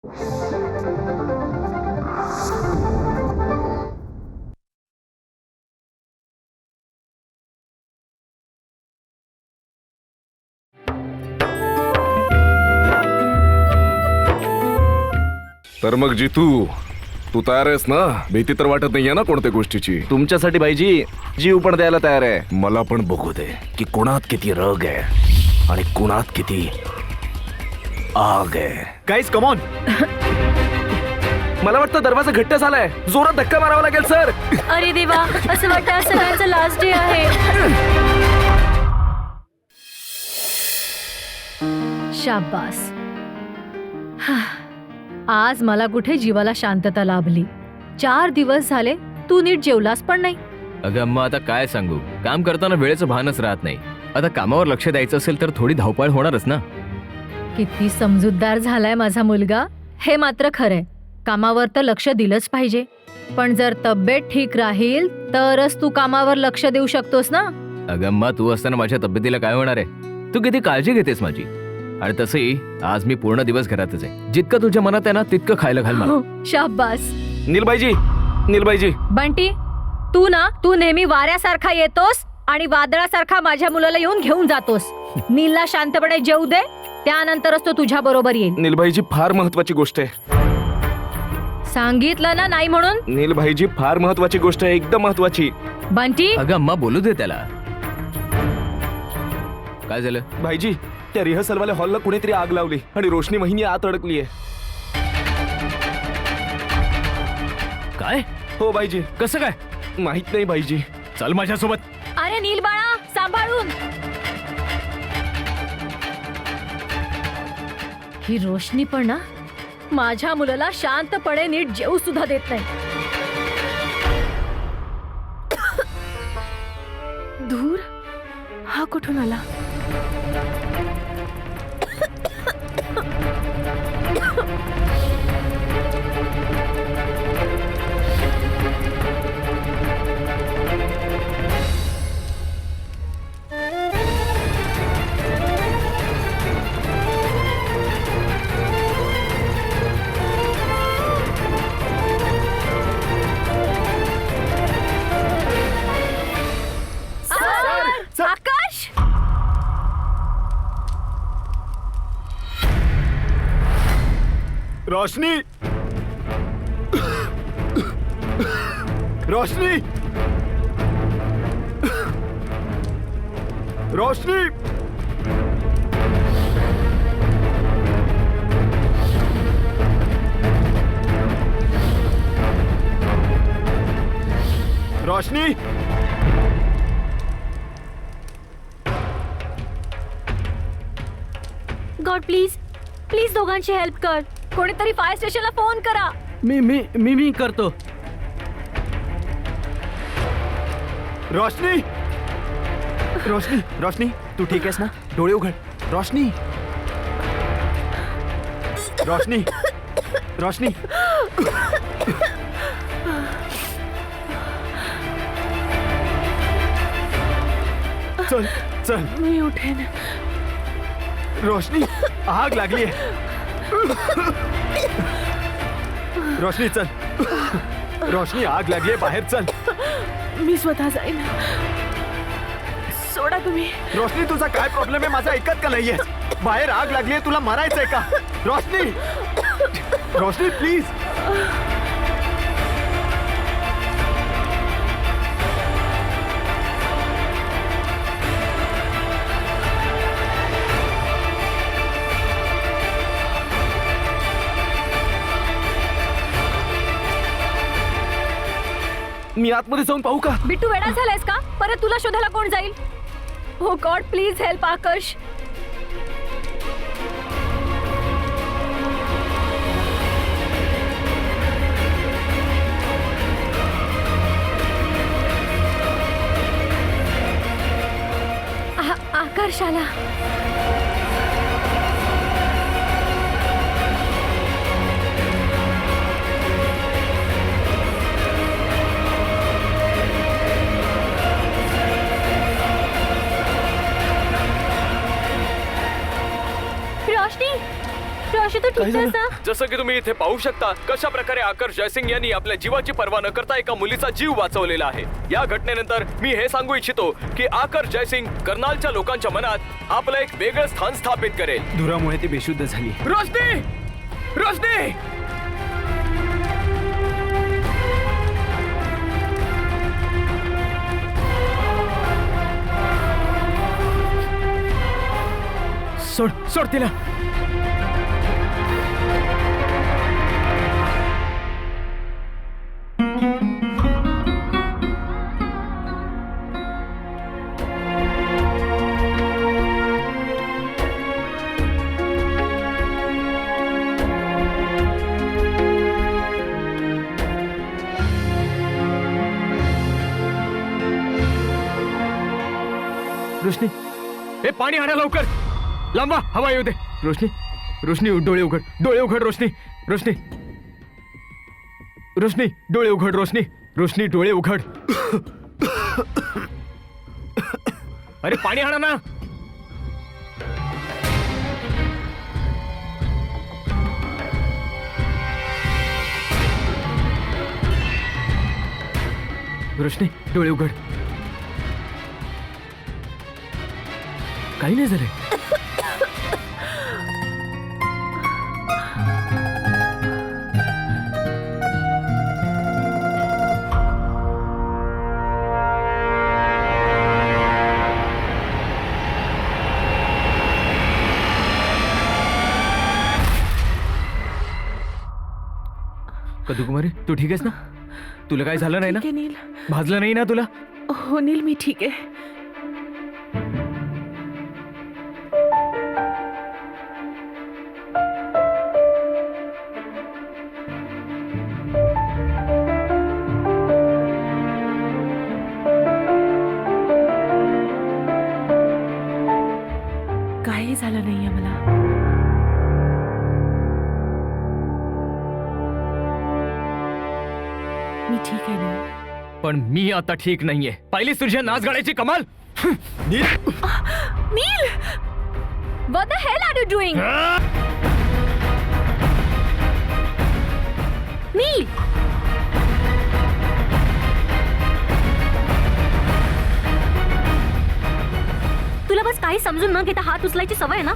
तर मग तू तयार आहेस ना? भीती तर वाटत नाहीये ना कोणत्या गोष्टीची? तुमच्यासाठी भाईजी जीव पण द्यायला तयार आहे. मला पण बघू दे की कुणात किती रग आहे आणि कुणात किती आग आहे. Guys come on. मला वाटतं दरवाजा घट्ट झालाय, जोरात धक्का मारावा लागेल सर. अरे देवा, असं वाटतं आज सगळ्यांचा लास्ट डे आहे. शाबास. आज मला कुठे जीवाला शांतता लाभली. 4 दिवस झाले तू नीट जेवलास पण नाही. अगं अम्मा, आता काय सांगू, काम करताना वेळेचं भानच राहत नाही. आता कामावर लक्ष द्यायचं असेल तर थोडी धावपळ होणारच ना. किती समजूतदार झालाय माझा मुलगा. हे मात्र खरंय, कामावर तर लक्ष दिलंच पाहिजे, पण जर तब्येत ठीक राहील तरच तू कामावर लक्ष देऊ शकतोस ना. अगं अम्मा, तू असताना माझ्या तब्येतीला काय होणार आहे? तू किती काळजी घेतेस माझी. आणि तसंही आज मी पूर्ण दिवस घरातच आहे. जितकं तुझ्या मनात आहे ना तितकं खायला घाल मला. हो, शाबास. नीलबाईजी बंटी, तू नेहमी वाऱ्यासारखा येतोस आणि वादळासारखा माझ्या मुलाला येऊन घेऊन जातोस. नीलला शांतपणे जेवू दे, त्यानंतरच तो तुझ्या बरोबर येईल. नीलबाईजी फार महत्वाची गोष्ट आहे. सांगितलं ना नाही म्हणून. नीलबाईजी फार महत्वाची गोष्ट आहे, एकदम महत्वाची. बंटी, अगं अम्मा, बोलू दे त्याला. काय झालं? भाईजी, त्या रिहर्सल वाल्या हॉलला कुणीतरी आग लावली आणि रोशनी वहिनी आत अडकलीये. काय? हो भाईजी. कसं काय? माहित नाही भाईजी. चल माझ्यासोबत. अरे नील बाळा, सांभाळून. ही रोशनी पण ना माझ्या मुलाला शांतपणे नीट जेवू सुद्धा देत नाही. धूर हा कुठून आला? आकाश, रोशनी, रोशनी, रोशनी. रोशनी. गॉड प्लीज प्लीज दोघांची हेल्प कर. कोणीतरी फायर स्टेशनला फोन करा. मी करतो. रोशनी, रोशनी, रोशनी, तू ठीक आहेस ना? डोळे उघड. रोशनी, रोशनी, रोशनी. चल चल. मी उठेन. रोशनी, आग लागली आहे. रोशनी चल. रोशनी, आग लागली आहे, बाहेर चल. मी स्वतः जाईन. सोडा तुम्ही. रोशनी, तुझा काय प्रॉब्लेम आहे? माझा ऐकत का नाहीये? बाहेर आग लागली आहे, तुला मारायचंय का? रोशनी, रोशनी प्लीज. मी आतमध्ये जाऊन पाहू का? बिट्टू, वेडा झालायस का? परत तुला शोधायला कोण जाईल? हो गॉड, प्लीज हेल्प आकाश. आकाश आला. ठीक आहे सा? जसं की तुम्ही इथे पाहू शकता कशा प्रकारे आकर्ष जयसिंग यांनी आपल्या जीवाची पर्वा न करता एका मुलीचा जीव वाचवलेला आहे. या घटनेनंतर मी हे सांगू इच्छितो की आकर्ष जयसिंग कर्नालच्या लोकांच्या मनात आपलं एक वेगळं स्थान स्थापित करेल. धुरामुळे ती बेशुद्ध झाली. रोशनी, रोशनी, सोड सोड तिला. रोशनी, हे पाणी आणा लवकर. लांबा, हवा येऊ दे. रोशनी, रोशनी डोळे उघड, डोळे उघड. रोशनी, रोशनी, रोशनी डोळे उघड. रोशनी, रोशनी डोळे उघड. अरे पाणी आणा ना. रोशनी डोळे उघड. काही नाही झालंय. कदुकुमारी, तू ठीक आहेस ना? तुला काय झालं नाही ना? ठीक आहे नील. भाजलं नाही ना तुला? हो नील, मी ठीक आहे. काही झालं नाहीये मला. मी ठीक आहे नील. पण मी आता ठीक नाहीये. पाहिलीस तुझ्या नाच गाण्याची कमाल? नील! What the hell are you doing? नील! तुला बस काही समजून न घेता हात उचलायची सवय आहे ना.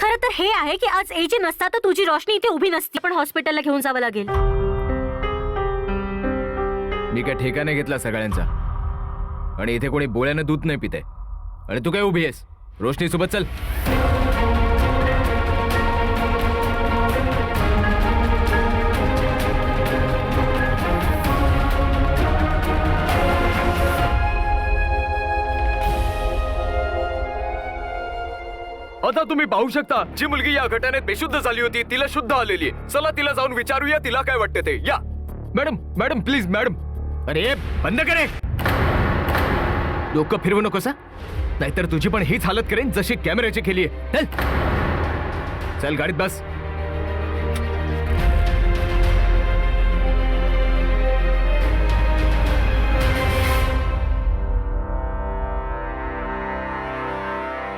खरं तर हे आहे की आज एजे नसता तर तुझी रोशनी इथे उभी नसती. पण हॉस्पिटलला घेऊन जावं लागेल. मी काय ठेका नाही घेतला सगळ्यांचा. आणि इथे कोणी बोळ्यानं दूध नाही पिते. आणि तू काय उभी आहेस? रोशनी सोबत चल. आता तुम्ही पाहू शकता जी मुलगी या घटनेत बेशुद्ध झाली होती तिला शुद्ध आलेली आहे. चला तिला जाऊन विचारूया तिला काय वाटते ते. या मॅडम, मॅडम प्लीज मॅडम. अरे बंद करे. डोकं फिरवू नकोस, नाहीतर तुझी पण हीच हालत करेन जशी कॅमेऱ्याची केली आहे. चल गाडीत बस.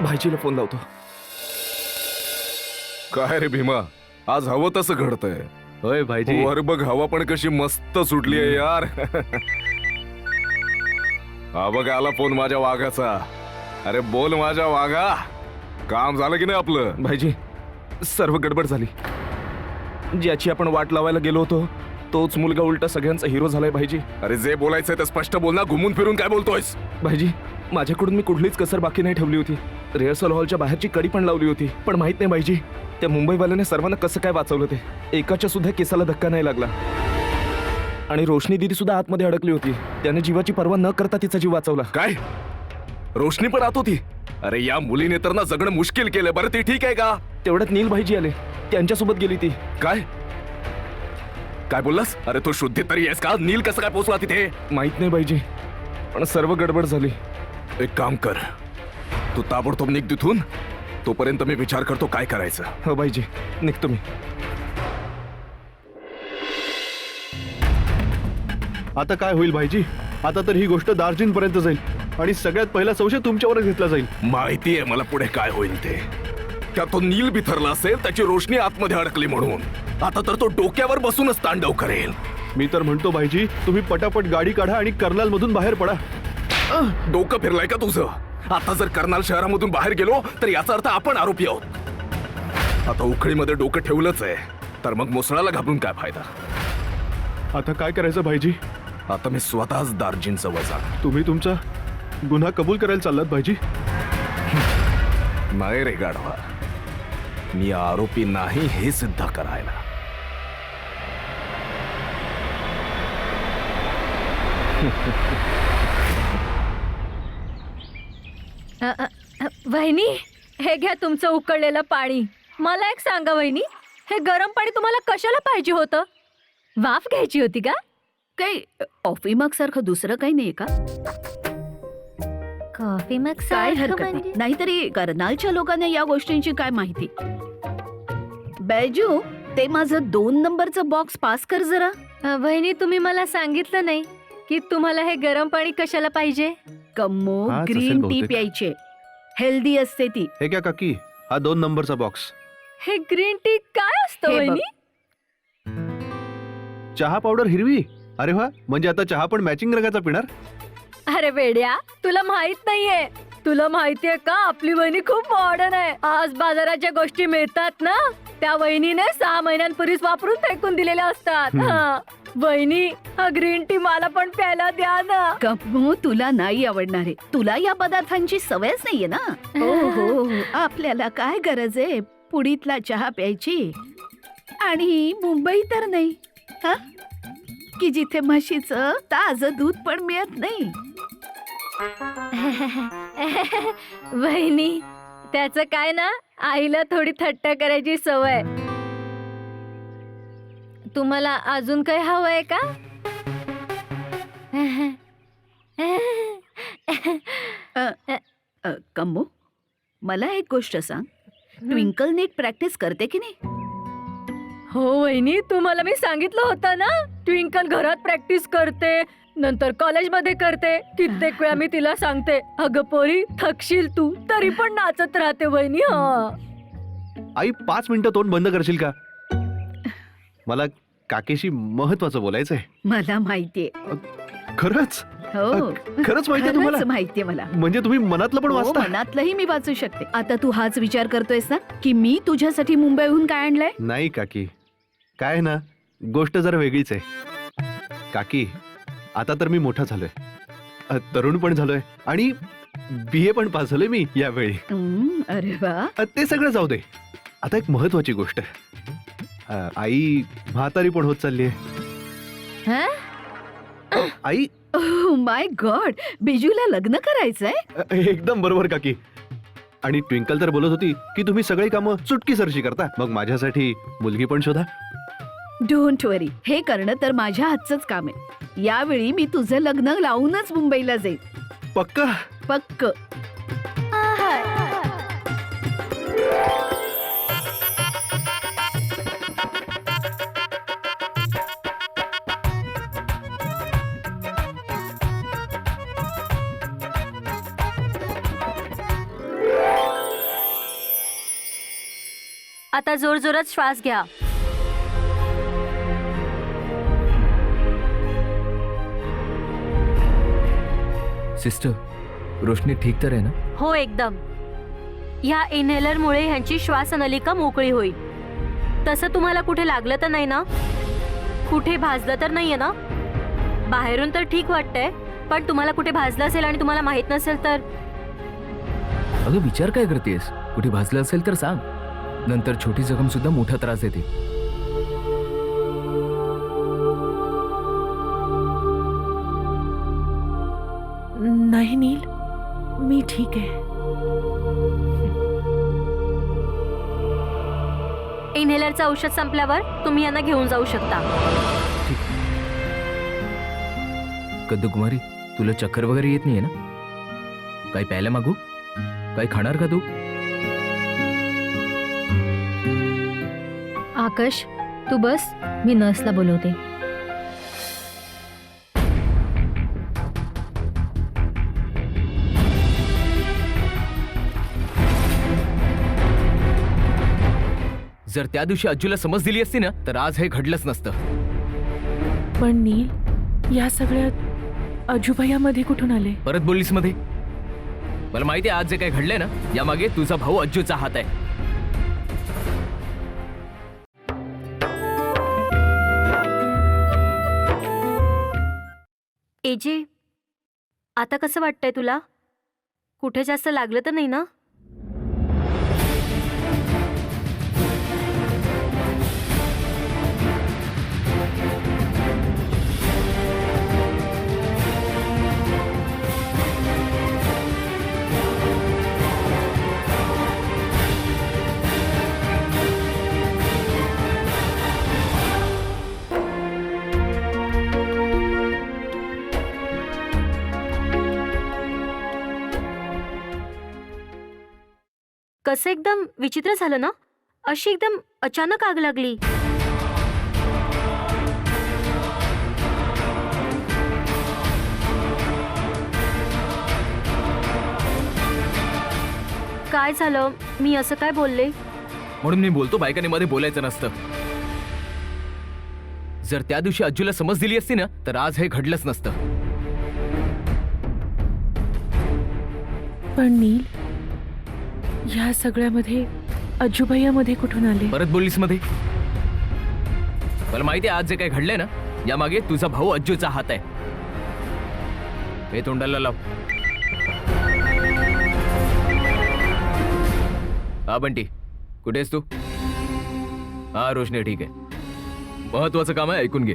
भाईजीला फोन लावतो. काय रे भीमा, आज हवं तसं घडतंय. होय भाईजी. वर बघ, हवा पण कशी मस्त सुटली आहे यार. हा बघ आला फोन माझ्या वाघाचा. अरे बोल माझ्या वाघा, काम झालं की नाही आपलं? भाईजी, सर्व गडबड झाली. ज्याची आपण वाट लावायला गेलो होतो तोच मुलगा उलटा सगळ्यांचा हिरो झालाय भाईजी. अरे जे बोलायचंय ते स्पष्ट बोल ना, घुमून फिरून काय बोलतोयस? भाईजी, माझ्याकडून मी कुठलीच कसर बाकी नाही ठेवली होती. रिहर्सल हॉलच्या बाहेरची कडी पण लावली होती. पण माहित नाही भाईजी, त्या मुंबईवाल्याने सर्वांना कसं काय वाचवलं ते. एकाच्या सुद्धा केसाला धक्का नाही लागला. आणि रोशनी दिदी सुद्धा आतमध्ये अडकली होती. त्याने जीवाची पर्वा न करता तिचा जीव वाचवला. काय रोशनी पण आत होती? अरे या मुलीने तर ना जगणं मुश्किल केलं. बरं ती ठीक आहे का? तेवढ्यात नील भाईजी आले, त्यांच्यासोबत गेली ती. काय काय बोललास? अरे तू शुद्धी तरी आहेस का? नील कसं काय पोहोचला तिथे? माहित नाही भाईजी, पण सर्व गडबड झाली. एक काम कर, तू ताबडतोब निघ तिथून. तोपर्यंत मी विचार करतो काय करायचं. हो भाईजी, निघतो मी. आता काय होईल भाईजी? आता तर ही गोष्ट दार्जिलिंग पर्यंत जाईल आणि सगळ्यात पहिला संशय तुमच्यावरच घेतला जाईल. माहिती आहे मला पुढे काय होईल ते. का तो नील बिथरला असेल त्याची रोशनी आतमध्ये अडकली म्हणून. आता तर तो डोक्यावर बसूनच तांडव करेल. मी तर म्हणतो भाईजी, तुम्ही पटापट गाडी काढा आणि कर्नाल मधून बाहेर पडा. डोकं फिरलाय का तुझं? आता जर कर्नाल शहरामधून बाहेर गेलो तर याचा अर्थ आपण आरोपी आहोत. आता उखळीमध्ये डोकं ठेवलंच आहे तर मग मुसळाला घाबरून काय फायदा. आता काय करायचं भाईजी? आता मी स्वतःच दार्जिनचं वजा. तुम्ही तुमचा गुन्हा कबूल करायला चाललात भाईजी? नाही रे गाढवा, मी आरोपी नाही हे सिद्ध करायला. वहिनी, हे घ्या तुमचं उकळलेलं पाणी. मला एक सांगा वहिनी, हे गरम पाणी तुम्हाला कशाला पाहिजे होतं? वाफ घ्यायची होती का? काही कॉफी मग सारखं दुसरं काही नाही का? कॉफी मग काय हरकत नाही. नाहीतरी कर्नालच्या लोकांना या गोष्टींची काय माहिती. बैजू, ते माझं 2 नंबरचं बॉक्स पास कर जरा. वहिनी, तुम्ही मला सांगितलं नाही की तुम्हाला हे गरम पाणी कशाला पाहिजे. कम्मो, हाच असेल ग्रीन टी बहुतेक. प्यायचे, हेल्दी असते ती. हे क्या काकी, हा 2 नंबरचा बॉक्स. हे ग्रीन टी काय असतं हे बघ. वहिनी? चहा पावडर हिरवी. अरे वा, म्हणजे आता चहा पण मॅचिंग रंगाचा पिणार. अरे वेड्या, तुला माहित नाहीये. तुला माहितीये का, आपली वहिनी खूप मॉडर्न आहे. आज बाजारात ज्या गोष्टी मिळतात ना, त्या वहिनीने 6 महिन्यांपूर्वीच वापरून फेकून दिलेल्या असतात. हा, वहिनी, हा ग्रीन टी मला पण प्यायला द्या ना. कम्मो, तुला नाही आवडणार आहे. तुला या पदार्थांची सवयच नाहीये ना. हो हो, आपल्याला काय गरज आहे पुडीतला चहा प्यायची? आणि मुंबई तर नाही हा, की जिथे म्हशीचं ताजं दूध पण मिळत नाही. वहिनी, त्याचं काय ना, आईला थोडी थट्टा करायची सवय. तुम्हाला अजून काही हवंय का? कम्मो, मला एक गोष्ट सांग, ट्विंकल नीट प्रॅक्टिस करते की नाही? हो वहिनी, तुम्हाला मी सांगितलं होतं ना, ट्विंकल घरात प्रॅक्टिस करते, नंतर कॉलेजमध्ये करते. कित्येक वेळा मी तिला सांगते, अगं पोरी, थकशील तू, तरी पण नाचत राहते वहिनी. हा, आई 5 मिनिटं तोंड बंद करशील का? मला काकीशी महत्वाचं बोलायचंय. मला माहितीये. खरंच? हो, खरंच माहितीये तुम्हाला? खरंच माहितीये मला. म्हणजे तुम्ही मनातलं पण हो, वाचता? मनातलंही मी वाचू शकते. आता तू हाच विचार करतोयस ना की मी तुझ्यासाठी मुंबईहून काय आणलंय? नाही काकी, काय आहे ना, गोष्ट जरा वेगळीच आहे. काकी, आता तर मी मोठा झालोय, तरुण पण झालोय आणि BA पण पास झालोय मी यावेळी. अरे वा. ते सगळं जाऊ दे. आता एक महत्वाची गोष्ट आहे. आई म्हातारी पण होत चालली आहे. हा? आई, ओह माय गॉड, बिजूला लग्न करायचंय? एकदम बरोबर काकी. आणि ट्विंकल तर बोलत होती की तुम्ही सगळी कामं चुटकीसरशी करता, मग माझ्यासाठी मुलगी पण शोधा. डोंट वरी, हे करणं तर माझ्या हातचंच काम आहे. यावेळी मी तुझं लग्न लावूनच मुंबईला जाईल. पक्का? पक्क. आता जोरजोरात श्वास घ्या. सिस्टर, रोशनी ठीक तर आहे ना? हो, एकदम. ह्या इनहेलरमुळे ह्यांची श्वासनलिका मोकळी होईल. तसं तुम्हाला कुठे लागलं तर नाही ना? कुठे भाजलं तर नाहीये ना? बाहेरून तर ठीक वाटतंय, पण तुम्हाला कुठे भाजलं असेल आणि तुम्हाला माहित नसेल तर? अगं विचार काय करतेस? कुठे भाजलं असेल तर सांग, नंतर छोटी जखम सुद्धा मोठा त्रास देते. नाही नील, मी ठीक आहे. इनहेलरचं औषध संपल्यावर तुम्ही यांना घेऊन जाऊ शकता. कद्दू कुमारी, तुला चक्कर वगैरे येत नाहीये ना? काही प्यायला मागू? काही खाणार का तू? आकाश, तू बस, मी नर्सला बोलवते. जर त्या दिवशी अज्जूला समज दिली असती ना तर आज हे घडलंच नसतं. पण नील, या सगळ्यात अजूभैयामध्ये कुठून आले? परत बोललीस मध्ये. मला माहिती आहे आज जे काही घडलंय ना यामागे तुझा भाऊ अज्जूचा हात आहे. एजे, आता कसं वाटतंय तुला? कुठे जास्त लागलं तर नाही ना? कसं एकदम विचित्र झालं ना, अशी एकदम अचानक आग लागली. काय झालं? मी असं काय बोलले? म्हणून मी बोलतो बायकाने मध्ये बोलायचं नसतं. जर त्या दिवशी अज्जूला समज दिली असती ना तर आज हे घडलंच नसतं. पण नील, या सगळ्यामध्ये अजूभैयामध्ये कुठून आले? परत बोललीस मध्ये. मला माहिती आहे आज जे काही घडलंय ना यामागे तुझा भाऊ अज्जूचा हात आहे. हे तोंडाला लाव. हा बंटी, कुठेस तू? हा रोशनी, ठीक आहे. महत्वाचं काम आहे, ऐकून घे.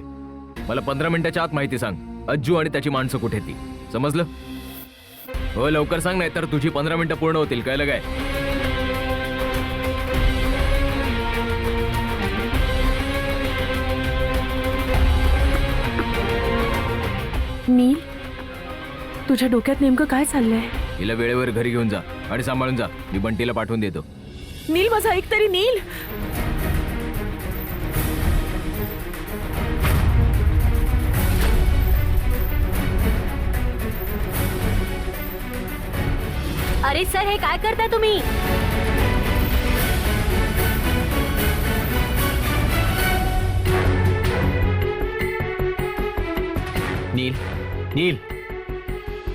मला 15 मिनिटाच्या आत माहिती सांग. अज्जू आणि त्याची माणसं कुठे ती, समजलं? हो लवकर सांग, नाही तर तुझी 15 मिनिटं पूर्ण होतील, कळलं काय? नील, तुझ्या डोक्यात नेमकं काय चाललंय? हिला वेळेवर घरी घेऊन जा आणि सांभाळून जा. मी बंटीला पाठवून देतो. नील, माझं ऐक तरी. नील, अरे सर, हे काय करताय तुम्ही? नील, नील,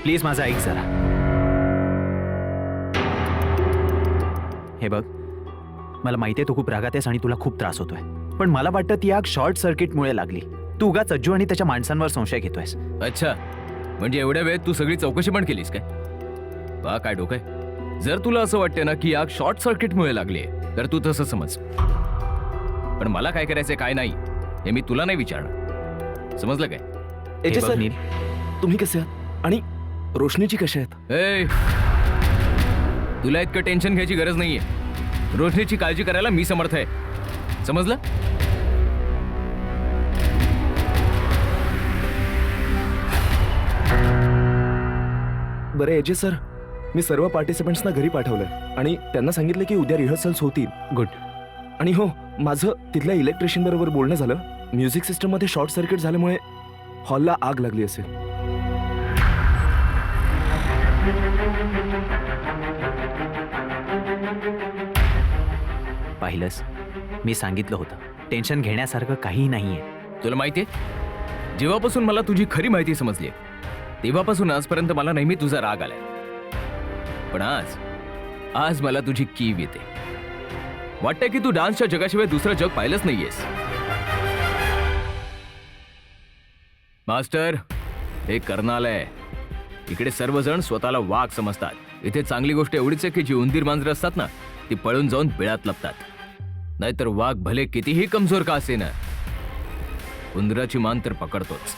प्लीज माझं ऐक जरा. हे बघ, मला माहितीये तू खूप रागात आहेस आणि तुला खूप त्रास होतोय, पण मला वाटतं ती आग शॉर्ट सर्किटमुळे लागली. तू उगाच अज्जू आणि त्याच्या माणसांवर संशय घेतोयस. अच्छा, म्हणजे एवढ्या वेळेत तू सगळी चौकशी पण केलीस काय? वा, काय डोकं आहे. जर तुला असं वाटतं ना की आग शॉर्ट सर्किटमुळे लागली तर तू तसं समज, पण मला काय करायचंय काय नाही हे मी तुला नाही विचारणार, समजलं काय? एजे बघ सर, नील, तुम्ही कसे आहात? आणि रोशनीची कशी आहेत? ए, तुला इतकं टेन्शन घ्यायची गरज नाहीये. रोशनीची काळजी करायला मी समर्थ आहे, समजलं? बरं एजे सर, मी सर्व पार्टिसिपंट्सना घरी पाठवलंय आणि त्यांना सांगितलं की उद्या रिहर्सल्स होतील. गुड. आणि हो, माझं तिथल्या इलेक्ट्रिशियन बरोबर बोलणं झालं. म्युझिक सिस्टम मध्ये शॉर्ट सर्किट झाल्यामुळे हॉलला आग लागली असेल. पाहिलंस, मी सांगितलं होतं, टेन्शन घेण्यासारखं काहीही नाहीये. तुला माहितीये, जेव्हापासून मला तुझी खरी माहिती समजली तेव्हापासून आजपर्यंत मला नेहमी तुझा राग आलाय, पण आज मला तुझी कीव येते. वाटतंय की तू डान्सच्या जगाशिवाय दुसरं जग पाहिलंच नाहीयेस. मास्टर, हे कर्नाल आहे. इकडे सर्वजण स्वतःला वाघ समजतात. इथे चांगली गोष्ट एवढीच आहे की जी उंदीर मांजरं असतात ना ती पळून जाऊन बिळात लपतात. नाहीतर वाघ भले कितीही कमजोर का असेना, उंदराची मान तर पकडतोच.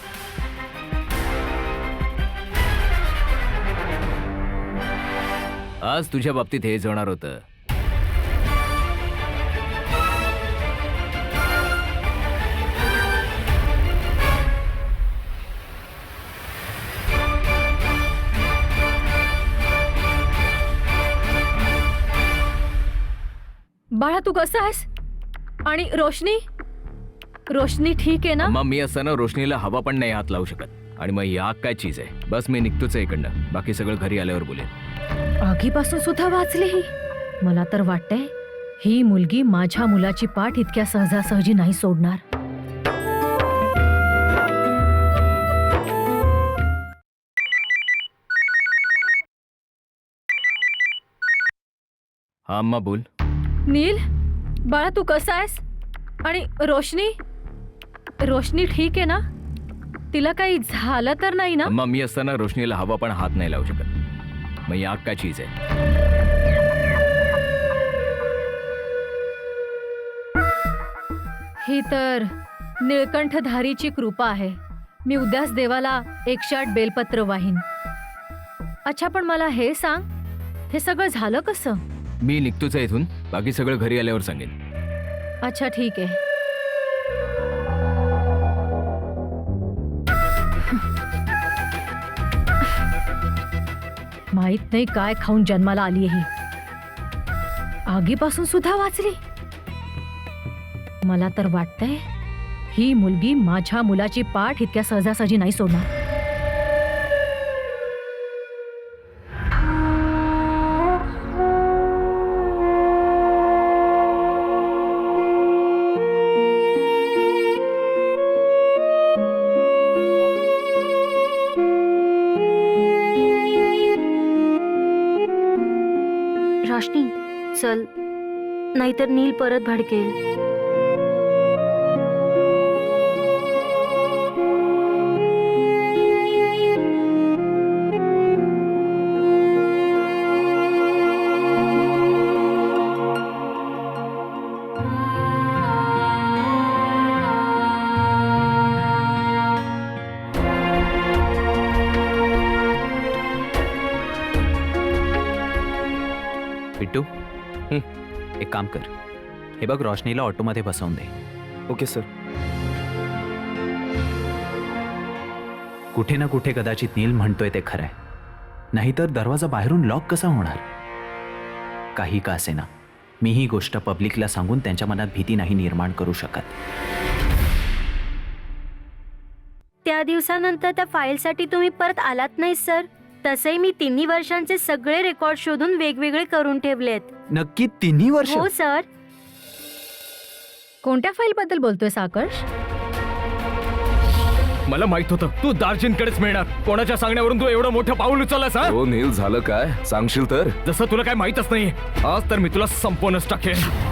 आज तुझ्या बाबतीत हेच होणार होतं. बाळा, तू कसं आहेस? आणि रोशनी, रोशनी ठीक आहे ना? अम्मा, मी असताना रोशनीला हवा पण नाही हात लावू शकत. आणि मग ही आग काय चीज आहे. बस मी निघतोच आहे इकडनं, बाकी सगळं घरी आल्यावर बोलेन. आगीपासून सुद्धा वाचली ही. मला तर वाटतंय ही मुलगी माझ्या मुलाची पाठ इतक्या सहजासहजी नाही सोडणार. हा अम्मा बोल. नील बाळा तू कसा आहेस? आणि रोशनी रोशनी ठीक आहे ना? तिला काही झालं तर नाही ना? अम्मा मी असताना रोशनीला हवा पण हात नाही लावू शकत. मग ही आग काय चीज आहे? ही तर निळकंठधारीची कृपा आहे. मी उद्याच देवाला 108 बेलपत्र वाहीन. अच्छा पण मला हे सांग, हे सगळं झालं कसं? मी निघतोच आहे इथून. बाकी सगळं घरी आल्यावर सांगेन. अच्छा ठीक आहे. माहित नाही काय खाऊन जन्माला आली ही. आगीपासून सुद्धा वाचली. मला तर वाटतंय ही मुलगी माझ्या मुलाची पाठ इतक्या सहजासहजी नाही सोडणार. रोशनी चल, नाहीतर नील परत भडकेल. बिट्टू एक काम कर, हे बघ रोशनीला ऑटोमध्ये बसवून दे. Okay sir. कुठे ना कुठे कदाचित नील म्हणतोय ते खरंय. नाहीतर दरवाजा बाहेरून लॉक कसा होणार? काही का असेना, मी ही गोष्ट पब्लिकला सांगून त्यांच्या मनात भीती नाही निर्माण करू शकत. त्या दिवसानंतर त्या फाईलसाठी तुम्ही परत आलात नाही सर. तसंही मी 3 वर्षांचे सगळे रेकॉर्ड शोधून वेगवेगळे करून ठेवलेत. नक्की 3 वर्ष? हो सर. कोणत्या फाईल बद्दल बोलतोय आकर्ष? मला माहित होतं तू दार्जिनकडेच मिळणार. कोणाच्या सांगण्यावरून तू एवढं मोठं पाऊल उचललास? हा हो नील, झालं काय सांगशील तर? जसं तुला काय माहितच नाही. आज तर मी तुला संपवूनच टाकेन.